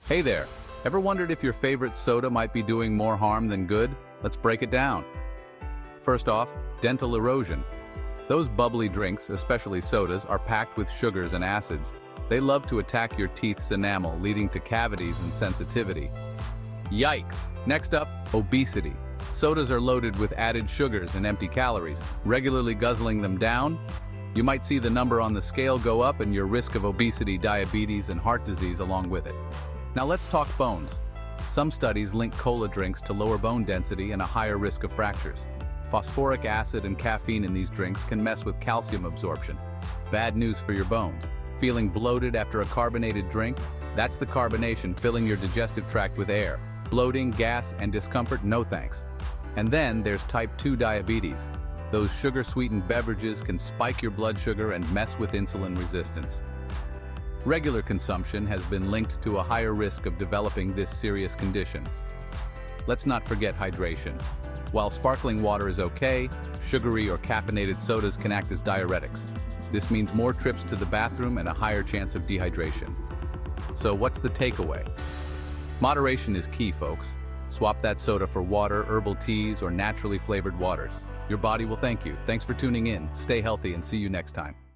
Hey there, ever wondered if your favorite soda might be doing more harm than good? Let's break it down. First off, dental erosion. Those bubbly drinks, especially sodas, are packed with sugars and acids. They love to attack your teeth's enamel, leading to cavities and sensitivity. Yikes! Next up, obesity. Sodas are loaded with added sugars and empty calories. Regularly guzzling them down, you might see the number on the scale go up and your risk of obesity, diabetes, and heart disease along with it. Now let's talk bones. Some studies link cola drinks to lower bone density and a higher risk of fractures. Phosphoric acid and caffeine in these drinks can mess with calcium absorption. Bad news for your bones. Feeling bloated after a carbonated drink? That's the carbonation filling your digestive tract with air. Bloating, gas, and discomfort? No thanks. And then there's type 2 diabetes. Those sugar-sweetened beverages can spike your blood sugar and mess with insulin resistance. Regular consumption has been linked to a higher risk of developing this serious condition. Let's not forget hydration. While sparkling water is okay, sugary or caffeinated sodas can act as diuretics. This means more trips to the bathroom and a higher chance of dehydration. So what's the takeaway? Moderation is key, folks. Swap that soda for water, herbal teas, or naturally flavored waters. Your body will thank you. Thanks for tuning in. Stay healthy and see you next time.